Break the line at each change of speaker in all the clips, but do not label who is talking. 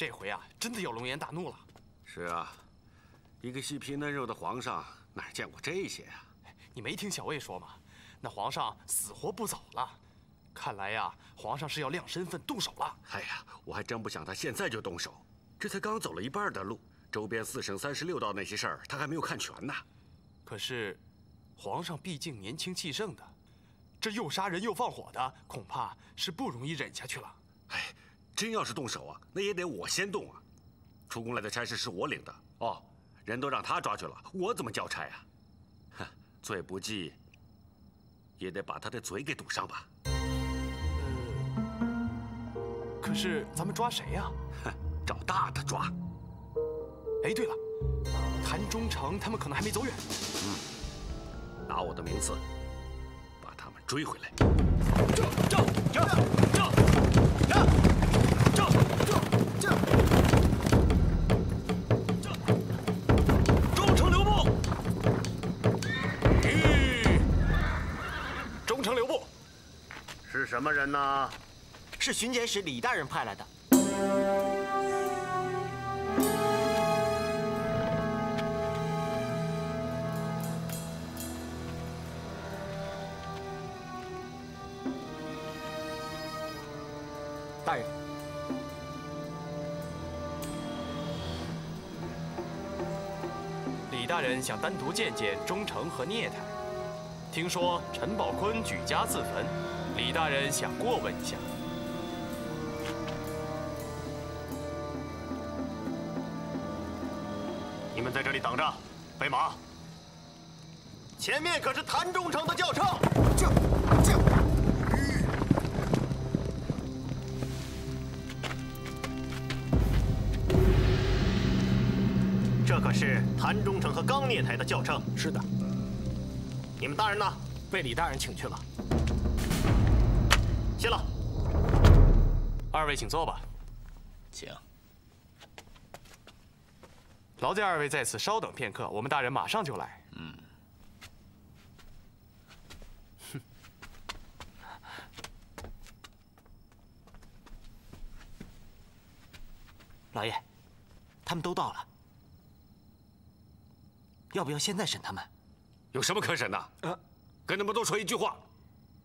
这回啊，真的要龙颜大怒了。
是啊，一个细皮嫩肉的皇上哪见过这些呀？
你没听小魏说吗？那皇上死活不走了。看来呀，皇上是要亮身份动手了。
哎呀，我还真不想他现在就动手，这才刚走了一半的路，周边4省36道那些事儿他还没有看全呢。
可是，皇上毕竟年轻气盛的，这又杀人又放火的，恐怕是不容易忍下去了。
哎，真要是动手啊，那也得我先动啊。出宫来的差事是我领的哦，人都让他抓去了，我怎么交差啊？哼，罪不济，也得把他的嘴给堵上吧。
可是咱们抓谁呀？
哼，找大的抓。
哎，对了，谭忠诚他们可能还没走远。
拿我的名次，把他们追回来。
忠诚留步。忠诚留步。
是什么人呢？
是巡检使李大人派来的。大人，
李大人想单独见见忠诚和聂台。听说陈宝坤举家自焚，李大人想过问一下。
你们在这里等着，备马。前面可是谭忠诚的轿车。这可是谭忠诚和刚聂台的轿车。
是的。
你们大人呢？
被李大人请去了。
谢了。
二位请坐吧。
请。
劳驾二位在此稍等片刻，我们大人马上就来。
老爷，他们都到了，要不要现在审他们？
有什么可审的？跟他们多说一句话。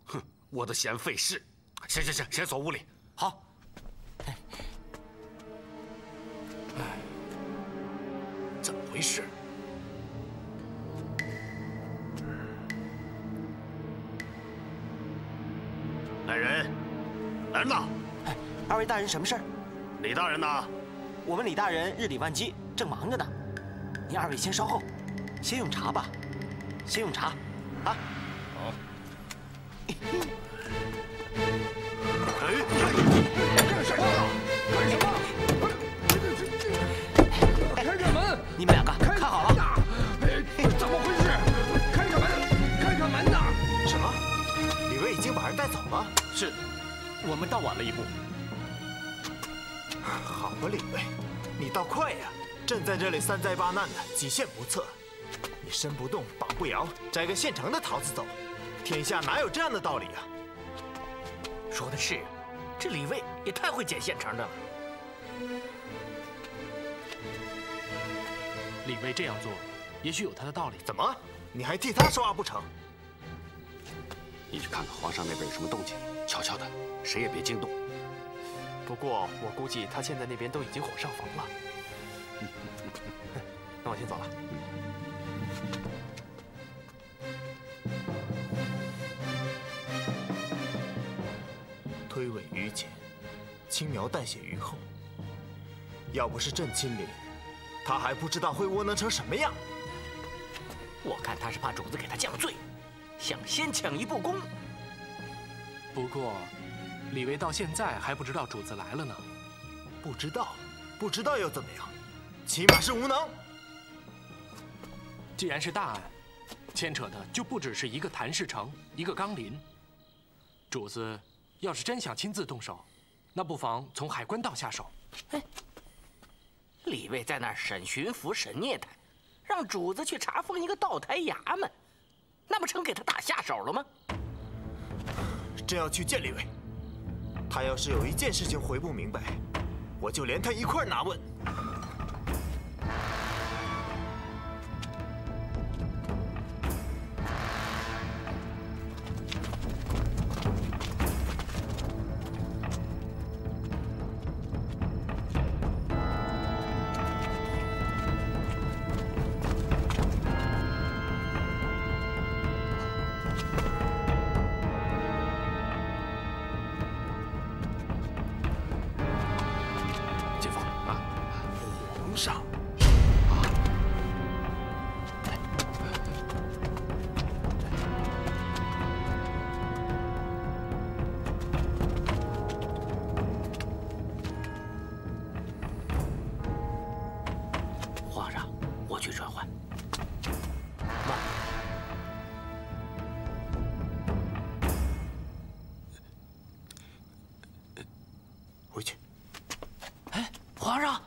哼，我的嫌费事。行，先锁屋里。
好。
怎么回事？
来人，来人呐！
二位大人，什么事儿？
李大人呢？
我们李大人日理万机，正忙着呢。您二位先稍后，先用茶吧，先用茶，啊。
好。
干什么？干什么？开开门！
你们两个看好了。
怎么回事？开开门！开开门呐！
什么？李卫已经把人带走了？
是，我们到晚了一步。
好吧，李卫，你倒快呀！朕在这里3灾8难的，几线不测，你身不动，膀不摇，摘个现成的桃子走，天下哪有这样的道理啊？
说的是，这李卫也太会捡现成的了。
李卫这样做，也许有他的道理。
怎么？你还替他说话不成？
你去看看皇上那边有什么动静，悄悄的，谁也别惊动。
不过我估计他现在那边都已经火上房了。那我先走了。
推诿于前，轻描淡写于后。要不是朕亲临，他还不知道会窝囊成什么样。
我看他是怕主子给他降罪，想先抢一步功。
不过，李卫到现在还不知道主子来了呢。
不知道又怎么样？起码是无能。
既然是大案，牵扯的就不只是一个谭氏城，一个刚林。主子要是真想亲自动手，那不妨从海关道下手。
李卫在那儿审巡抚、审聂台，让主子去查封一个道台衙门，那不成给他打下手了吗？
朕要去见李卫，他要是有一件事情回不明白，我就连他一块拿问。回去。
哎，皇上！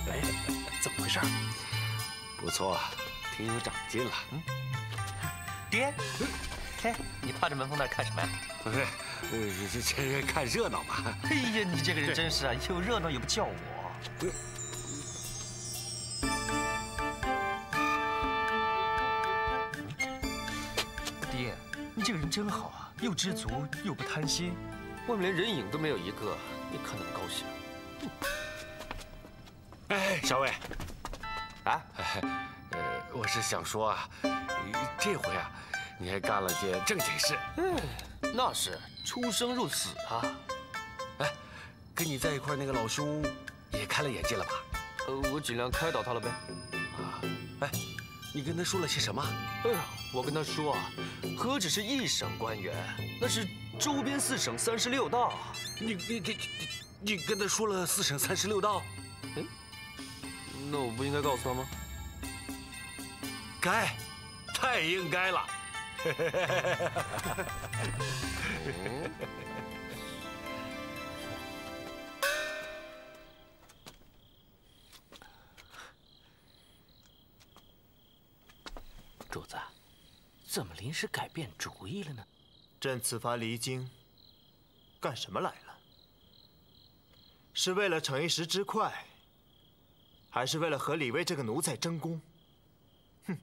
哎，怎么回事？
不错，挺有长进了。
爹，哎，你趴着门缝那儿看什么呀？
这看热闹嘛。
哎呀，你这个人真是啊，有热闹也不叫我。爹，你这个人真好啊，又知足又不贪心，外面连人影都没有一个，你看那么高兴。
哎，小伟，
啊，
我是想说啊，这回啊，你还干了件正经事。
那是出生入死啊！
哎，跟你在一块那个老兄也开了眼界了吧？
我尽量开导他了呗。
啊，哎，你跟他说了些什么？
哎呀，我跟他说啊，何止是一省官员，那是周边4省36道。
你跟他说了4省36道？
嗯，那我不应该告诉他吗？
该，太应该了。
主子，怎么临时改变主意了呢？
朕此番离京，干什么来了？是为了逞一时之快，还是为了和李卫这个奴才争功？哼，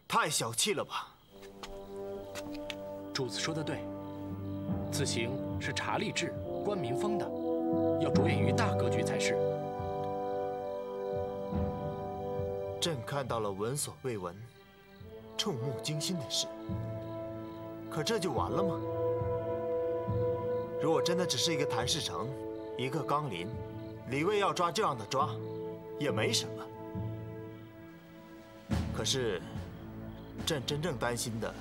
太小气了吧！
主子说的对，此行是察吏治、官民风的，要着眼于大格局才是。
朕看到了闻所未闻、触目惊心的事，可这就完了吗？如果真的只是一个谭氏城，一个纲林，李卫要抓就让他抓，也没什么。可是，朕真正担心的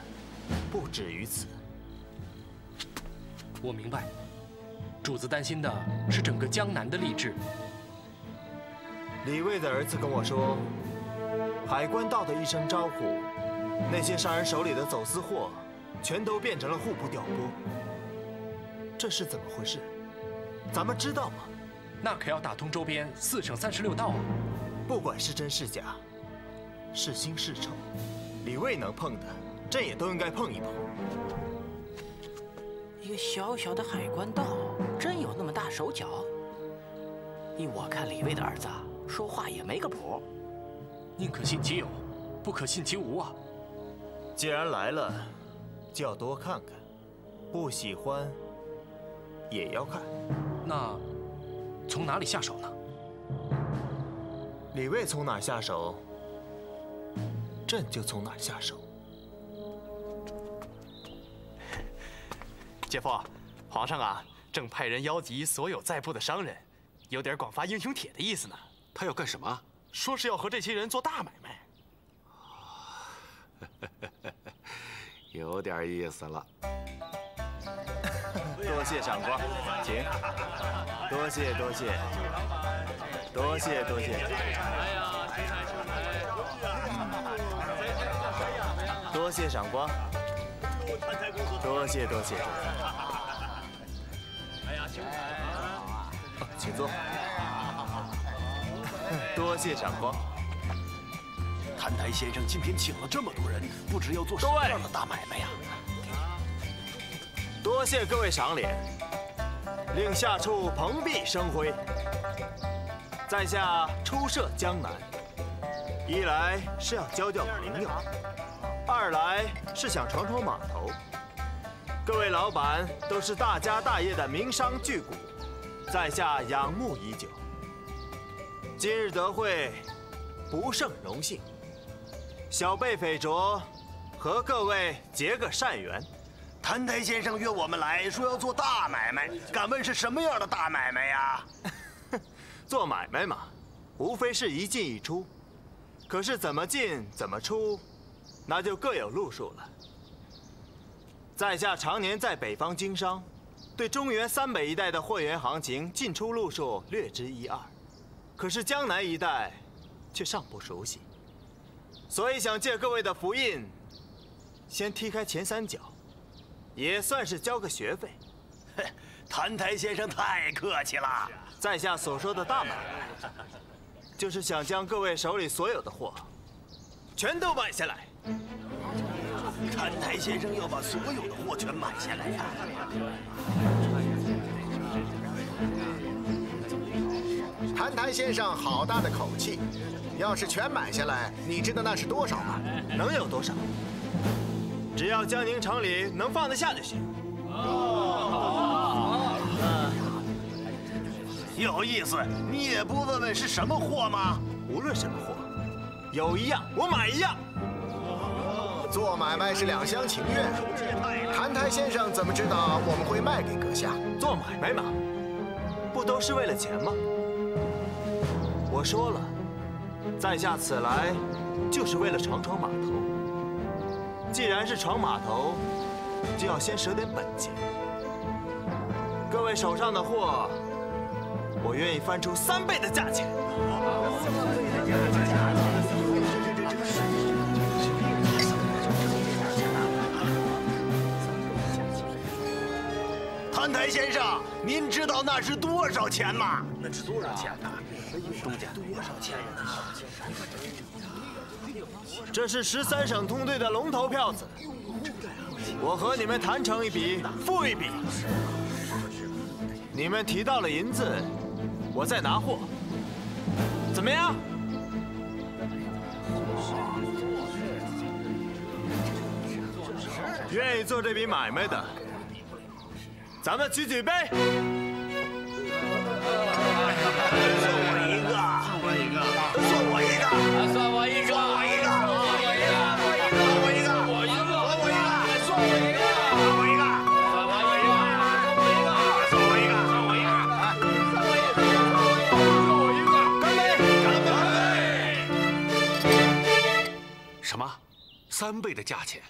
不止于此。
我明白，主子担心的是整个江南的吏治。
李卫的儿子跟我说，海关道的一声招呼，那些商人手里的走私货，全都变成了户部调拨。这是怎么回事？咱们知道吗？
那可要打通周边4省36道啊！
不管是真是假，是新是丑，李卫能碰的，朕也都应该碰一碰。
一个小小的海关道，真有那么大手脚？依我看，李卫的儿子说话也没个谱。
宁可信其有，不可信其无啊！
既然来了，就要多看看，不喜欢也要看。
那从哪里下手呢？
李卫从哪儿下手，朕就从哪儿下手。
姐夫，皇上啊，正派人邀集所有在部的商人，有点广发英雄帖的意思呢。
他要干什么？
说是要和这些人做大买卖。
有点意思了。
多谢长官，请。多谢多谢，多谢多谢。多谢长官，多谢多谢。请坐。多谢长官。
谭台先生今天请了这么多人，不知要做什么样的大买卖呀？
多多谢各位赏脸，令下处蓬荜生辉。在下初涉江南，一来是要交交朋友，二来是想闯闯码头。各位老板都是大家大业的名商巨贾，在下仰慕已久。今日得会，不胜荣幸。小辈匪卓，和各位结个善缘。
谭台先生约我们来说要做大买卖，敢问是什么样的大买卖呀？
做买卖嘛，无非是一进一出，可是怎么进怎么出，那就各有路数了。在下常年在北方经商，对中原三北一带的货源行情、进出路数略知一二，可是江南一带却尚不熟悉，所以想借各位的福印，先踢开前三脚，也算是交个学费。
谭台先生太客气了。
在下所说的大买卖，就是想将各位手里所有的货，全都买下来。
谭台先生要把所有的货全买下来呀！
谭台先生好大的口气，要是全买下来，你知道那是多少吗？
能有多少？只要江宁城里能放得下就行。
有意思，你也不问问是什么货吗？
无论什么货，有一样我买一样。
做买卖是两厢情愿，谭台先生怎么知道我们会卖给阁下？
做买卖嘛，不都是为了钱吗？我说了，在下此来就是为了闯闯码头。既然是闯码头，就要先舍点本钱。各位手上的货，我愿意翻出3倍的价钱。
谭台先生，您知道那是多少钱吗？那是多少钱呢？多少钱呢？
这是13省通兑的龙头票子，我和你们谈成一笔，付一笔。你们提到了银子，我再拿货，怎么样？愿意做这笔买卖的，咱们举举杯。
送我一个，送我一个，送我一个，送我一个，送我一个，送我一个，送我一个，送我一个，送我一个，送我一个，送我一个，送我一个，干杯！干杯！
什么？3倍的价钱？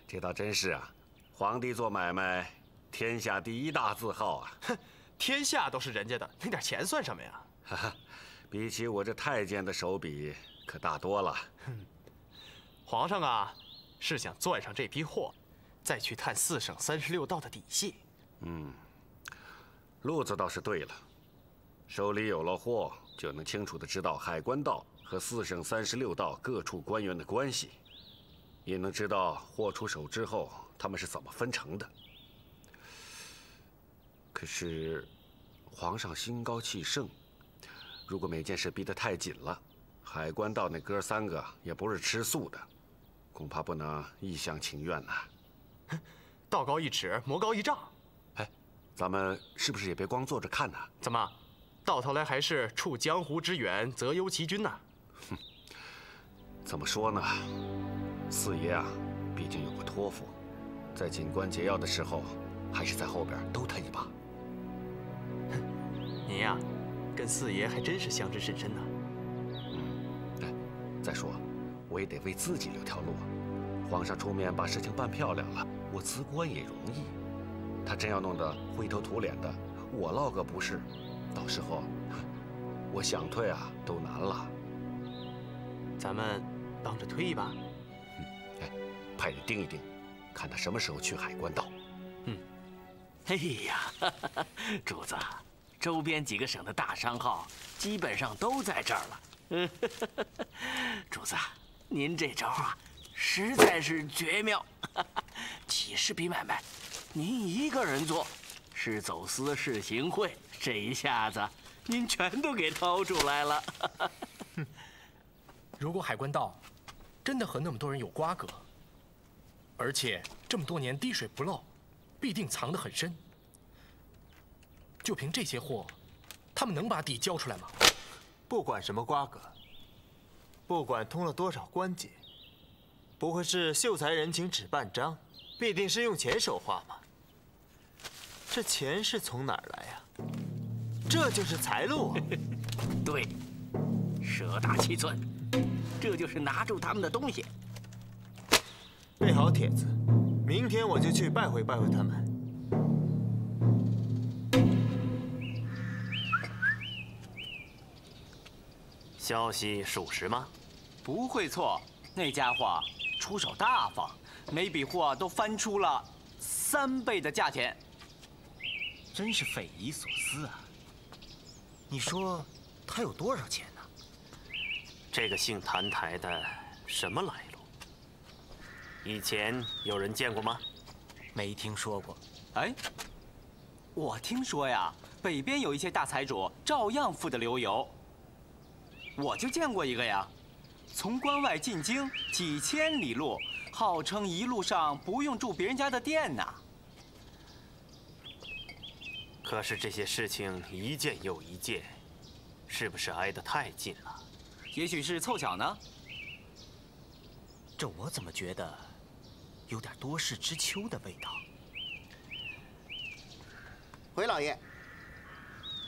这倒真是啊！皇帝做买卖，天下第1大字号啊！
哼，天下都是人家的，那点钱算什么呀？
哈哈，比起我这太监的手笔，可大多了。
皇上啊，是想攥上这批货，再去探4省36道的底细。
路子倒是对了，手里有了货，就能清楚地知道海关道和4省36道各处官员的关系，也能知道货出手之后他们是怎么分成的。可是，皇上心高气盛，如果每件事逼得太紧了，海关道那哥3个也不是吃素的，恐怕不能一厢情愿呐。
道高一尺，魔高一丈。
哎，咱们是不是也别光坐着看呢？
怎么，到头来还是处江湖之远，则忧其君呐？
怎么说呢？四爷啊，毕竟有个托付，在紧关节要的时候，还是在后边兜他一把。
您呀，跟四爷还真是相知甚深呐。
哎，再说，我也得为自己留条路。皇上出面把事情办漂亮了，我辞官也容易。他真要弄得灰头土脸的，我落个不是，到时候我想退啊都难了。
咱们帮着推一把。
哎，派人盯一盯，看他什么时候去海关道。
哎呀，主子，周边几个省的大商号基本上都在这儿了。主子，您这招啊，实在是绝妙。几十笔买卖，您一个人做，是走私是行贿，这一下子您全都给掏出来了。
如果海关道真的和那么多人有瓜葛，而且这么多年滴水不漏，必定藏得很深。就凭这些货，他们能把底交出来吗？
不管什么瓜葛，不管通了多少关节，不会是秀才人情纸半张，必定是用钱说话嘛。这钱是从哪儿来呀？这就是财路啊！
对，舍大七寸，这就是拿住他们的东西。
备好帖子，明天我就去拜会拜会他们。
消息属实吗？
不会错，那家伙出手大方，每笔货都翻出了3倍的价钱，真是匪夷所思啊！
你说他有多少钱呢？
这个姓谭台的什么来路？以前有人见过吗？
没听说过。
哎，我听说呀，北边有一些大财主照样富得流油。我就见过一个呀，从关外进京几千里路，号称一路上不用住别人家的店呢。
可是这些事情一件又一件，是不是挨得太近了？
也许是凑巧呢。
这我怎么觉得有点多事之秋的味道？
回老爷，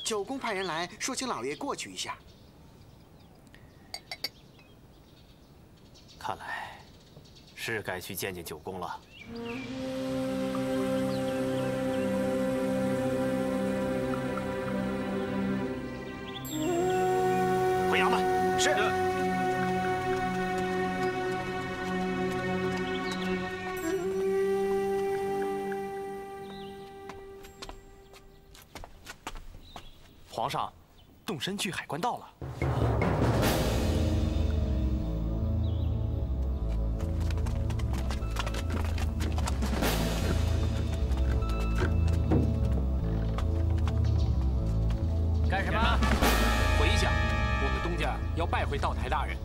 九公派人来说，请老爷过去一下。
看来是该去见见九公了。
回衙门。是。
皇上，动身去海关道了。
干什么？回想，我们东家要拜会道台大人。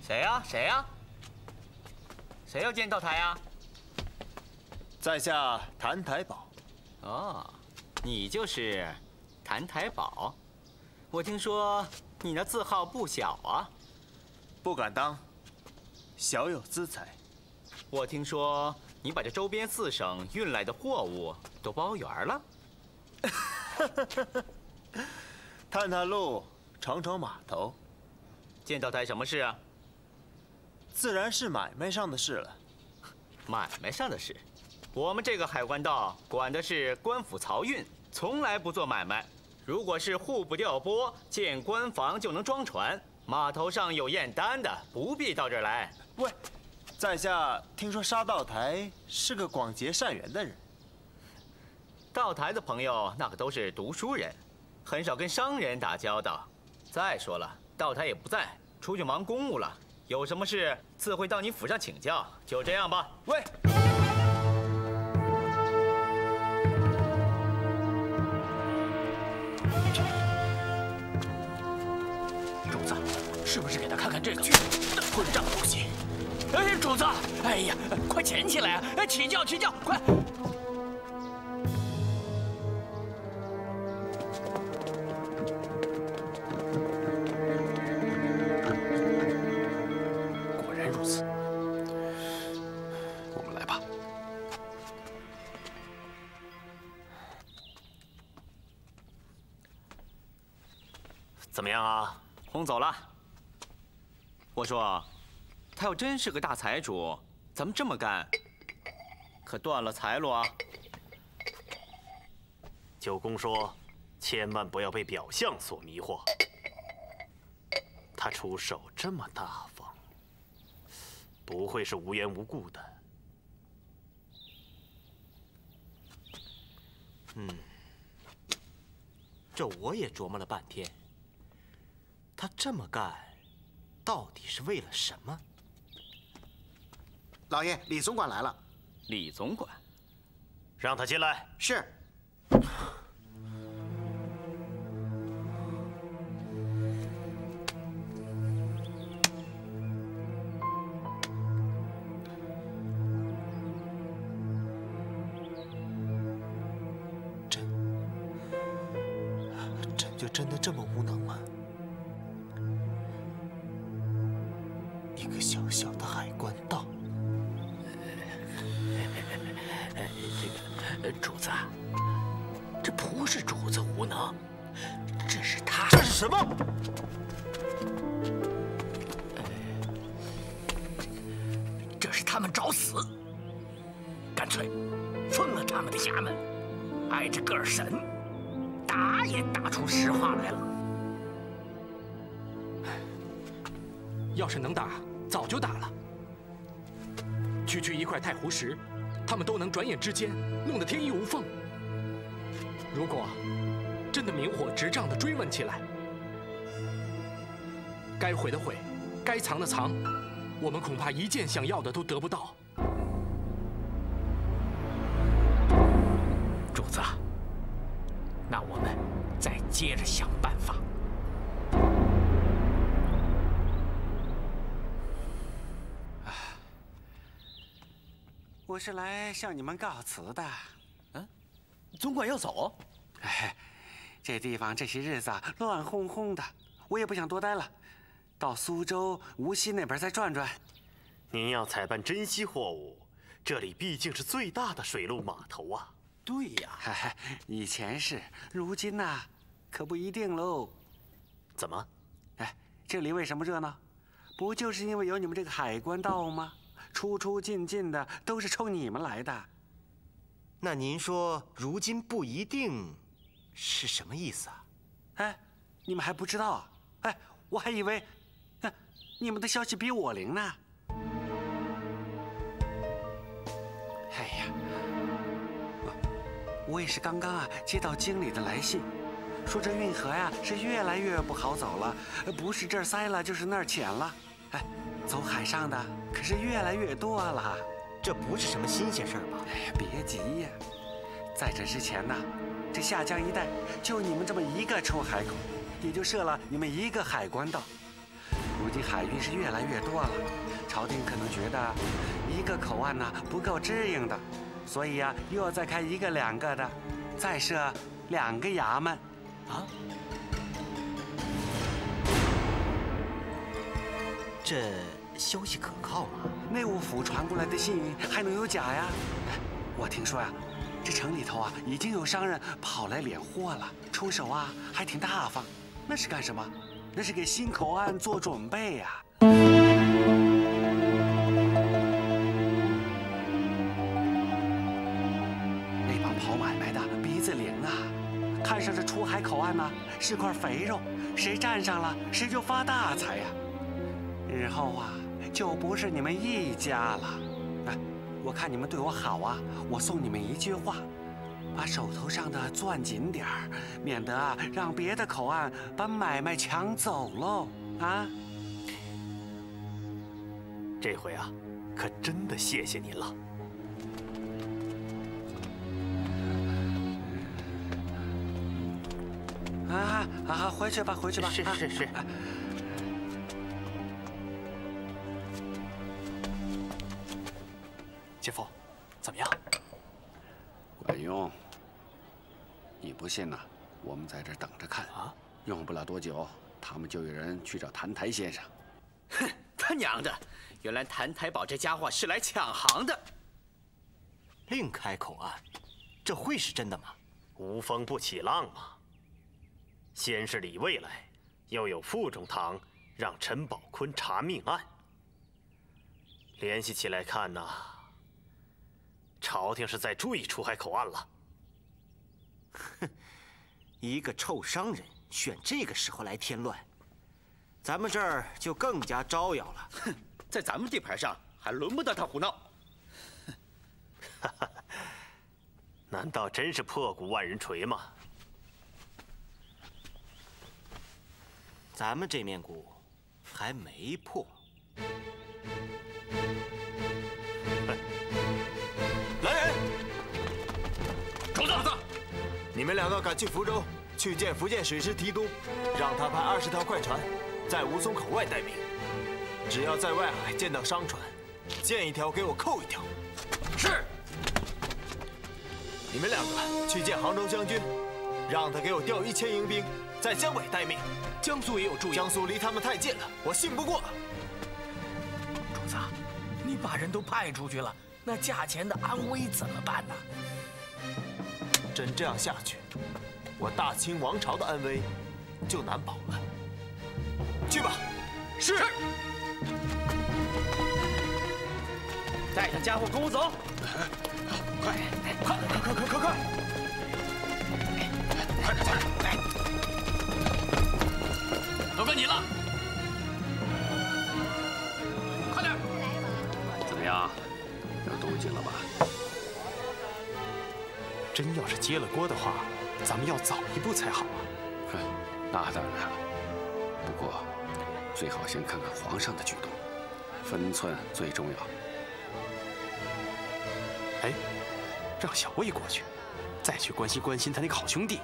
谁呀？谁呀？谁要见道台呀？
在下谭台宝。
哦，你就是谭台宝。我听说你那字号不小啊。
不敢当，小有资财。
我听说你把这周边4省运来的货物都包圆了。
探探路，闯闯码头。
见道台什么事啊？
自然是买卖上的事了。
买卖上的事，我们这个海关道管的是官府漕运，从来不做买卖。如果是户部调拨，建官房就能装船，码头上有验单的，不必到这儿来。
喂，在下听说沙道台是个广结善缘的人。
道台的朋友那可都是读书人，很少跟商人打交道。再说了，道台也不在，出去忙公务了。有什么事自会到你府上请教，就这样吧。
喂，
主子，是不是给他看看这个混账东西？哎，主子，哎呀，快捡起来啊！哎，起轿，起轿，快！
怎么样啊？
轰走了。我说，他要真是个大财主，咱们这么干，可断了财路啊。
九公说，千万不要被表象所迷惑。他出手这么大方，不会是无缘无故的。
这我也琢磨了半天。他这么干，到底是为了什么？
老爷，李总管来了。
李总管，
让他进来。
是。
就真的这么无能吗？一个小小的海关道。
主子，这不是主子无能，这是他。
这是什么？
这是他们找死，干脆封了他们的衙门，挨着个儿审。打也打出实话来了。
要是能打，早就打了。区一块太湖石，他们都能转眼之间弄得天衣无缝。如果真的明火执仗地追问起来，该毁的毁，该藏的藏，我们恐怕一件想要的都得不到。
主子。那我们再接着想办法。
我是来向你们告辞的。
总管要走？
哎，这地方这些日子乱哄哄的，我也不想多待了，到苏州、无锡那边再转转。
您要采办珍稀货物，这里毕竟是最大的水陆码头啊。
对呀，
以前是，如今呐，可不一定喽。
怎么？
这里为什么热闹？不就是因为有你们这个海关道吗？出出进进的都是冲你们来的。
那您说“如今不一定”是什么意思啊？
你们还不知道啊？我还以为，你们的消息比我灵呢。我也是刚刚接到经理的来信，说这运河是越来越不好走了，不是这儿塞了就是那儿浅了，走海上的可是越来越多了。
这不是什么新鲜事儿吧？
别急呀，在这之前呢，这下江一带就你们这么一个出海口，也就设了你们一个海关道。如今海运是越来越多了，朝廷可能觉得一个口岸呢不够支应的。所以又要再开1个2个的，再设2个衙门，
这消息可靠吗？
内务府传过来的信还能有假呀？我听说这城里头已经有商人跑来敛货了，出手还挺大方。那是干什么？那是给新口岸做准备呀。跑买卖的鼻子灵啊，看上这出海口岸呢是块肥肉，谁占上了谁就发大财呀。日后就不是你们一家了。我看你们对我好我送你们一句话，把手头上的攥紧点儿，免得让别的口岸把买卖抢走喽
这回可真的谢谢您了。
回去吧，回去吧。
是。
姐夫，怎么样？
管用。你不信呢？我们在这等着看用不了多久，他们就有人去找谭台先生。
哼，他娘的！原来谭台宝这家伙是来抢行的。
另开口岸，这会是真的吗？
无风不起浪嘛。先是李卫来，又有傅中堂让陈宝坤查命案，联系起来看呐，朝廷是在注意出海口岸了。
哼，一个臭商人选这个时候来添乱，咱们这儿就更加招摇了。
哼，在咱们地盘上还轮不得他胡闹。
难道真是破鼓万人锤吗？
咱们这面鼓还没破。
来人！
主子，
你们两个赶去福州，去见福建水师提督，让他派20条快船，在吴淞口外待命。只要在外海见到商船，见一条给我扣一条。
是。
你们两个去见杭州将军，让他给我调1000营兵，在江北待命。
江苏也有驻营，
江苏离他们太近了，我信不过。
主子，你把人都派出去了，那价钱的安危怎么办呢？
真这样下去，我大清王朝的安危就难保了。去吧。
是。
带上家伙跟我走。快！
快点！都跟你了。快点！
怎么样？有动静了吧？
真要是接了锅的话，咱们要早一步才好啊。
那当然。不过，最好先看看皇上的举动，分寸最重要。
哎，让小魏过去，再去关心关心他那个好兄弟。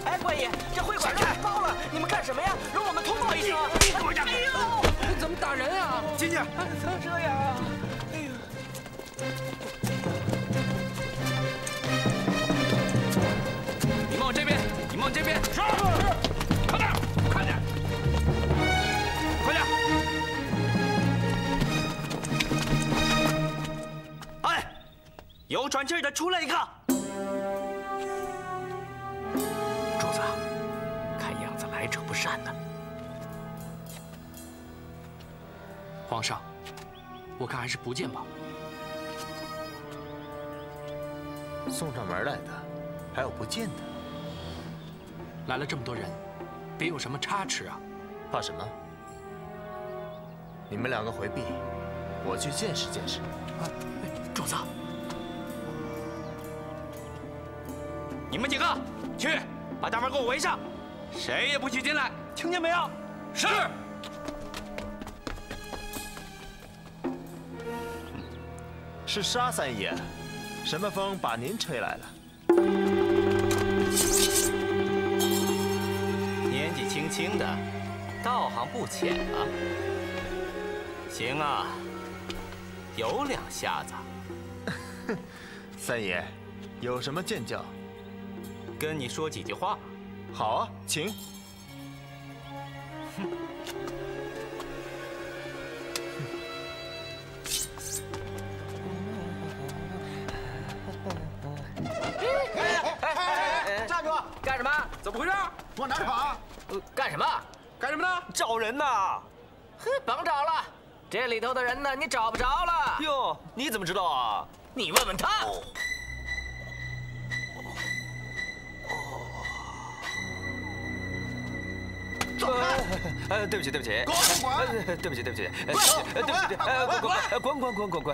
哎，官爷，这会馆肉包了，你们干什么呀？容我们通报一声。
你给我让开！哎呦，怎么打人啊？
进去！怎么这样啊？哎呦！
你们往这边，你们往这边。是。快点，快点，快点！哎，有喘气的出来一个。
主子，看样子来者不善呢。
皇上，我看还是不见吧。
送上门来的，还有不见的。
来了这么多人，别有什么差池啊！
怕什么？你们两个回避，我去见识见识。
主子，
你们几个去把大门给我围上，谁也不许进来，听见没有？
是。
是沙三爷，什么风把您吹来了？
年纪轻轻的，道行不浅啊。行啊，有两下子。
三爷，有什么见教？
跟你说几句话。
好啊，请。
站住！干什么？
怎么回事？
往哪跑？
干什么？干什么呢？
找人呢！哼，甭找了，这里头的人呢，你找不着了。
哟，你怎么知道啊？
你问问他。
走开！对不起，对不起。
滚！
对不起，对不起。
对不起，
滚！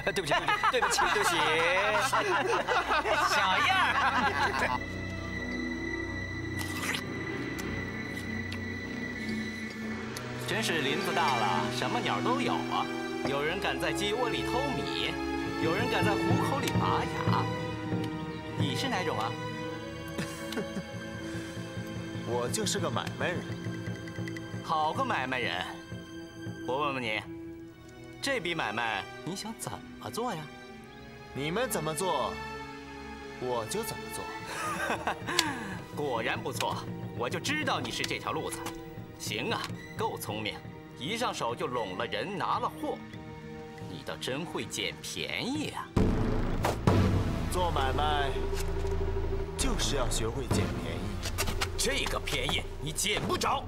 对不起，对不起，对不起。
小样儿！
真是林子大了，什么鸟都有啊！有人敢在鸡窝里偷米，有人敢在虎口里拔牙。你是哪种啊？
我就是个买卖人。
好个买卖人！我问问你，这笔买卖你想怎么做呀？
你们怎么做，我就怎么做。
果然不错，我就知道你是这条路子。行啊，够聪明，一上手就拢了人，拿了货。你倒真会捡便宜啊！
做买卖就是要学会捡便宜。
这个便宜你捡不着。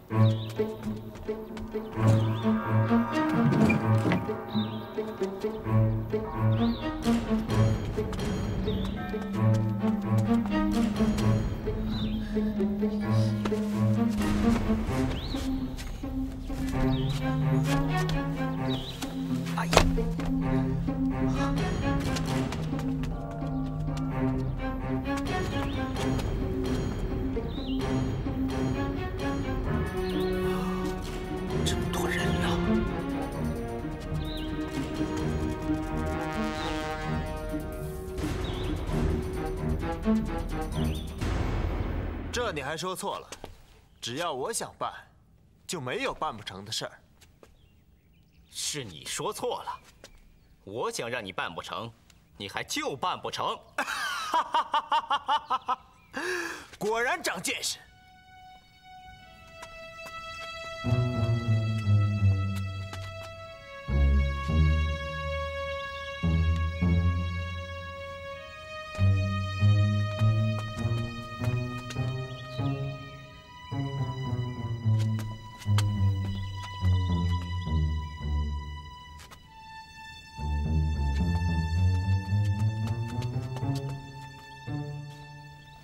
哎呀！这么多人呀！
这你还说错了，只要我想办，就没有办不成的事儿。
是你说错了，我想让你办不成，你还就办不成。
果然长见识。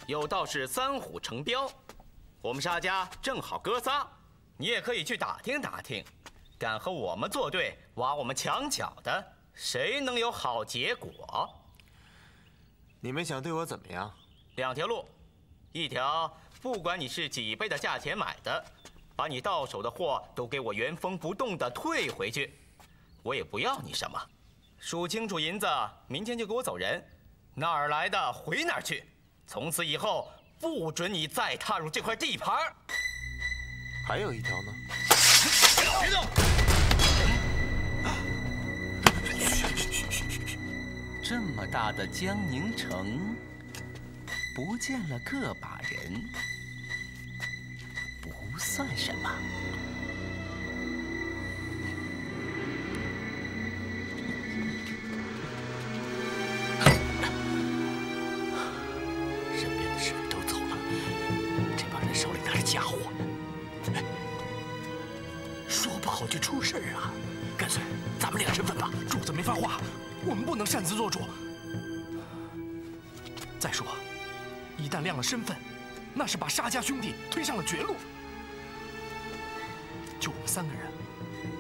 有道是三虎成彪，我们沙家正好哥仨，你也可以去打听打听，敢和我们作对，挖我们墙角的，谁能有好结果？
你们想对我怎么样
？2条路，一条不管你是几倍的价钱买的，把你到手的货都给我原封不动的退回去，我也不要你什么，数清楚银子，明天就给我走人，哪儿来的回哪儿去。从此以后，不准你再踏入这块地盘。
还有一条呢？
别动！这么大的江宁城，不见了个把人，不算什么。
手里拿着家伙，说不好就出事啊！干脆咱们练身份吧。
主子没发话，我们不能擅自做主。再说，一旦亮了身份，那是把沙家兄弟推上了绝路。就我们3个人，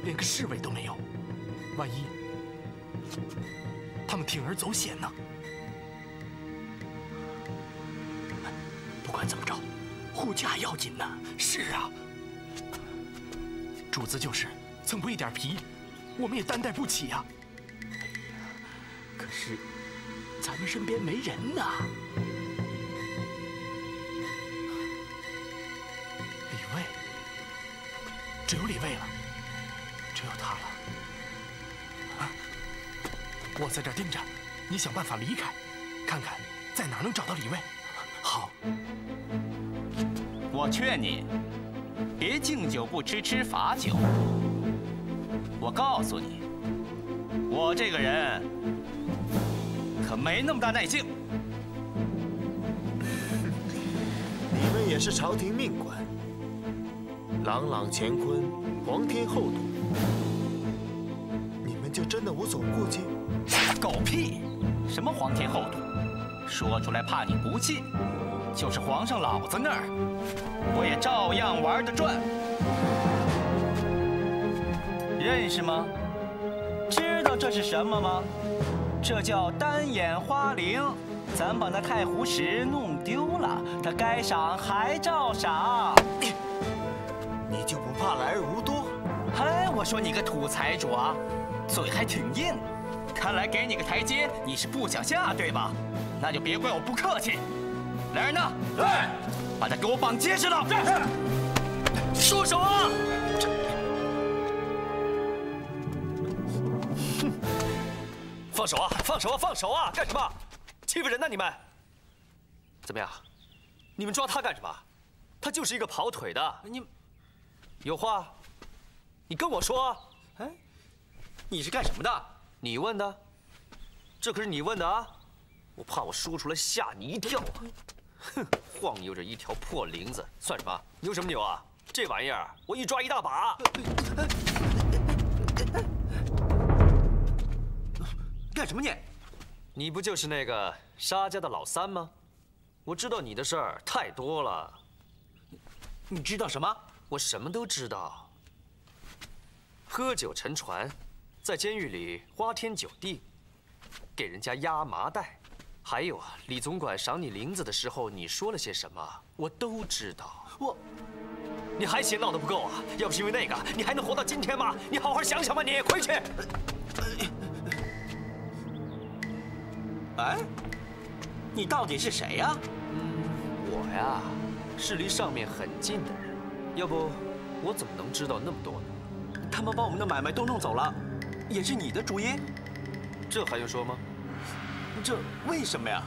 连个侍卫都没有，万一他们铤而走险呢？
不管怎么着，护驾要紧呐。
是啊，主子就是蹭不一点皮，我们也担待不起呀。
可是咱们身边没人呐。
李卫，只有李卫了，只有他了。啊，我在这儿盯着，你想办法离开，看看在哪儿能找到李卫。
好。
我劝你，别敬酒不吃吃罚酒。我告诉你，我这个人可没那么大耐性。
你们也是朝廷命官，朗朗乾坤，皇天厚土，你们就真的无所顾忌？
狗屁！什么皇天厚土？说出来怕你不信。就是皇上老子那儿，我也照样玩得转。认识吗？知道这是什么吗？这叫单眼花翎。咱把那太湖石弄丢了，他该赏还照赏。
你就不怕来而无多？
哎，我说你个土财主啊，嘴还挺硬。看来给你个台阶，你是不想下，对吧？那就别怪我不客气。来人呐！来，把他给我绑结实了！住手啊！
放手啊！放手啊！放手啊！干什么？欺负人呢你们？怎么样？你们抓他干什么？他就是一个跑腿的。你有话，你跟我说。哎，你是干什么的？你问的？这可是你问的啊！我怕我说出来吓你一跳啊！哼，晃悠着一条破铃子，算什么？牛什么牛啊？这玩意儿我一抓一大把。
干什么你？
你不就是那个沙家的老三吗？我知道你的事儿太多了。
你知道什么？
我什么都知道。喝酒沉船，在监狱里花天酒地，给人家压麻袋，还有啊，李总管赏你林子的时候，你说了些什么，我都知道。你还嫌闹得不够啊？要不是因为那个，你还能活到今天吗？你好好想想吧，你回去。
哎，你到底是谁呀？
我呀，是离上面很近的人，要不我怎么能知道那么多呢？
他们把我们的买卖都弄走了，也是你的主意？
这还用说吗？
这为什么呀？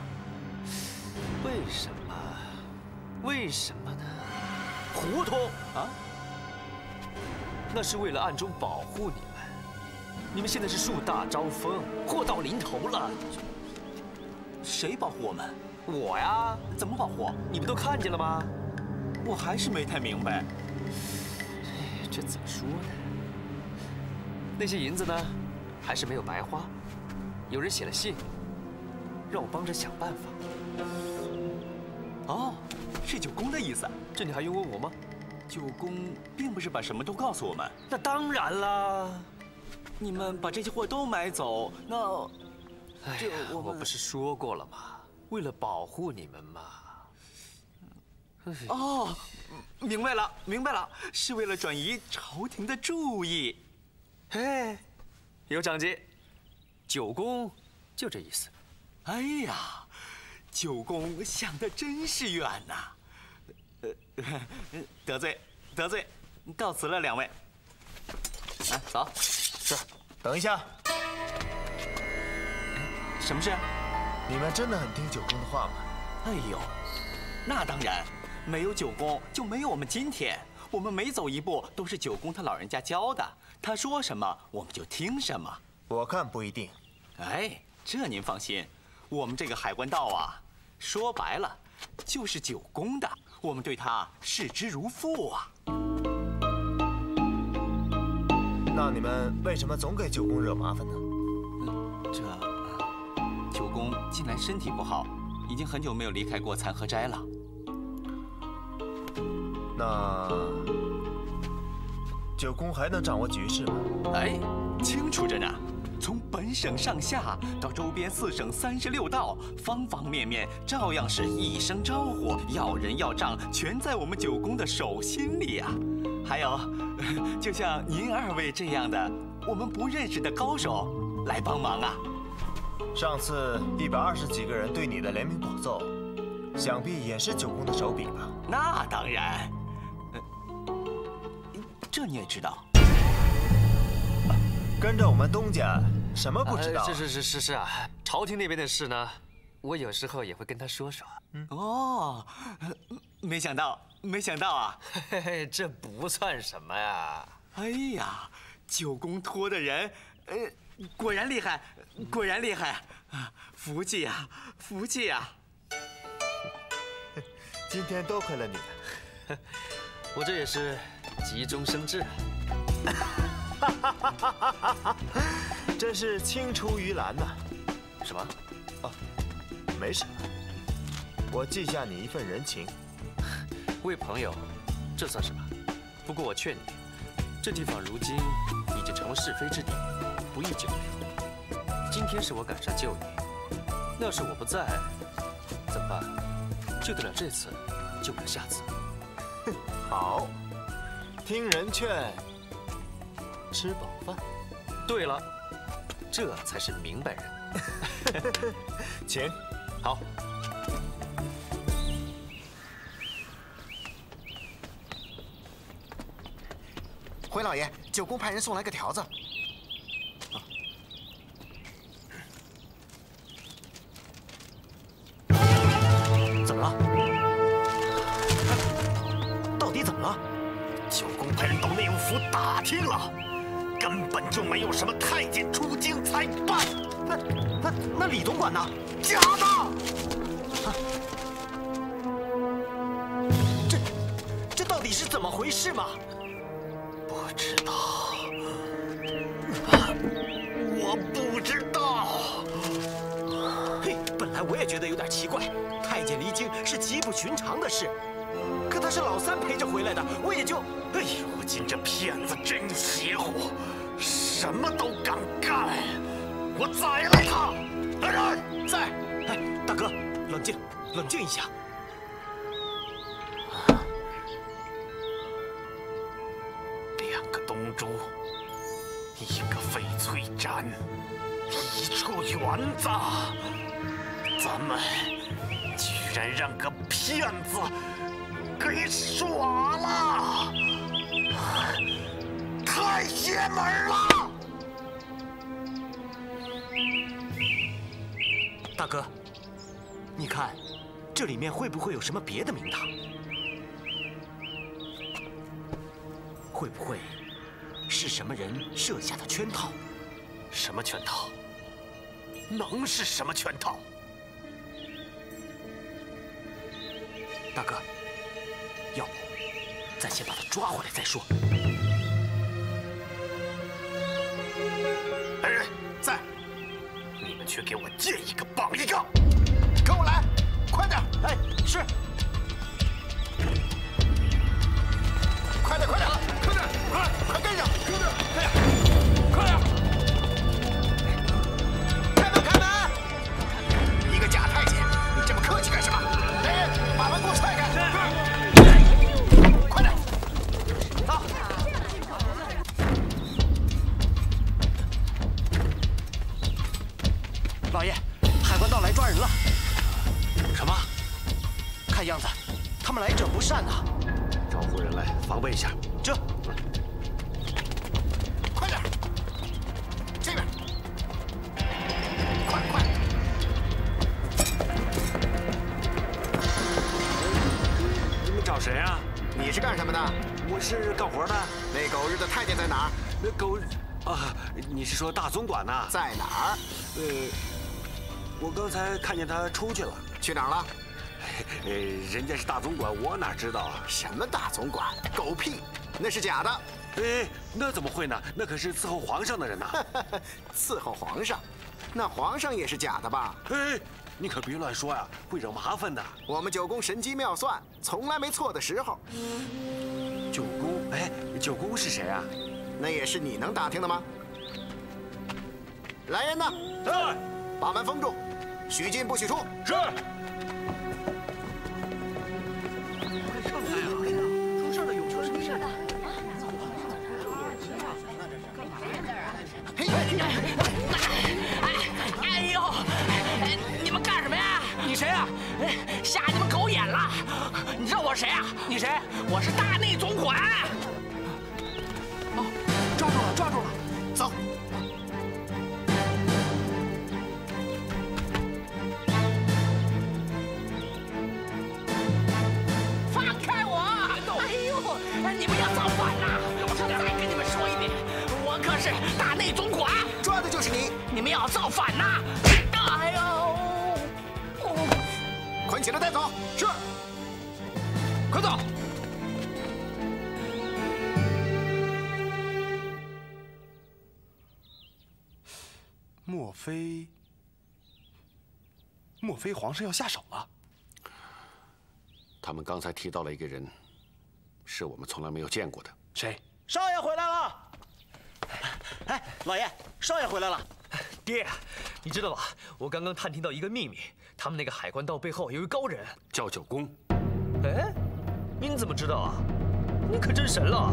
为什么？为什么呢？糊涂啊！那是为了暗中保护你们。你们现在是树大招风，祸到临头了。
谁保护我们？
我呀。
怎么保护？
你不都看见了吗？
我还是没太明白。
这怎么说呢？那些银子呢，还是没有白花。有人写了信，让我帮着想办法。
哦，是九公的意思。
这你还用问我吗？
九公并不是把什么都告诉我们。
那当然啦。
你们把这些货都买走，那……
这我不是说过了吗？为了保护你们嘛。
哦，明白了，明白了，是为了转移朝廷的注意。
哎，有长进。九公就这意思。
哎呀，九公想得真是远呐！得罪，告辞了两位。来，走。
是。
等一下。
什么事？
你们真的很听九公的话吗？
哎呦，那当然，没有九公就没有我们今天。我们每走一步都是九公他老人家教的，他说什么我们就听什么。
我看不一定。
哎，这您放心，我们这个海关道啊，说白了就是九公的，我们对他视之如父啊。
那你们为什么总给九公惹麻烦呢？
九公近来身体不好，已经很久没有离开过残荷斋了。
那九公还能掌握局势吗？
哎，清楚着呢。从本省上下到周边4省36道，方方面面照样是一声招呼，要人要账，全在我们九公的手心里啊。还有，就像您二位这样的我们不认识的高手来帮忙啊。
上次120几个人对你的联名保奏，想必也是九公的手笔吧？
那当然。这你也知道？
跟着我们东家，什么不知道？
是啊，朝廷那边的事呢，我有时候也会跟他说说。
哦，没想到啊！
嘿嘿，这不算什么呀。
哎呀，九公托的人，果然厉害，福气呀，福气呀！
今天多亏了你了，
我这也是急中生智。
真是青出于蓝呐！
什么？
哦，没什么，我记下你一份人情。
为朋友，这算什么？不过我劝你，这地方如今已经成了是非之地，不宜久留。今天是我赶上救你，要是我不在，怎么办？救得了这次，救不了下次。
好，听人劝，吃饱饭。
对了，这才是明白人。
请。
好。
回老爷，九公派人送来个条子。
怎么了？到底怎么了？
九公派人到内务府打听了，根本就没有什么太监出京参办。
那李总管呢？
假的！
这到底是怎怎么回事嘛？
不知道，我不知道。
嘿，本来我也觉得有点奇怪，太监离京是极不寻常的事，可他是老三陪着回来的，我也就……
哎，如今这骗子真邪乎，什么都敢干！我宰了他！来人，
在！哎，大哥，冷静，冷静一下。
2个东珠，1个翡翠盏，1处园子，咱们居然让个骗子给耍了，太邪门了！
大哥，你看，这里面会不会有什么别的名堂？会不会是什么人设下的圈套？
什么圈套？能是什么圈套？
大哥，要不咱先把他抓回来再说。
来人，在！你们去给我见一个绑一个！
跟我来，快点！
哎，是。
快点，快点，快点，快跟上！快点，快点！开门，开门！一个假太监，你这么客气干什么？来人，把门给我踹开！快点！
走。老爷，海关道来抓人了。
什么？
看样子，他们来者不善呐。
招呼人来防备一下。
这，
快点！这边，快快！
你们找谁啊？
你是干什么的？
我是干活的。
那狗日的太监在哪儿？
那狗啊，你是说大总管呐？
在哪儿？
我刚才看见他出去了。
去哪儿了？
人家是大总管，我哪知道啊？
什么大总管？狗屁！那是假的。
哎，那怎么会呢？那可是伺候皇上的人呐。
伺候皇上，那皇上也是假的吧？
哎，你可别乱说呀，会惹麻烦的。
我们九宫神机妙算，从来没错的时候。
九宫？哎，九宫是谁啊？
那也是你能打听的吗？来人呐！
在。
把门封住，许进不许出。
是。
哎呦，你们干什么呀？你谁啊？吓你们狗眼了！你知道我谁啊？你谁？我是大内总管。
哦，抓住了，抓住了！
走。
放开我！哎呦，你们要造反呐！我再跟你们说一遍，我可是大内总管，
抓的就是你！
你们要造反呐！哎呦！
捆起来带走。
是。快走！
莫非皇上要下手了？
他们刚才提到了一个人，是我们从来没有见过的。
谁？
少爷回来了！哎，老爷，少爷回来了。
爹，你知道吧？我刚刚探听到一个秘密，他们那个海关道背后有一个高人，
叫九宫。
哎，您怎么知道啊？您可真神了！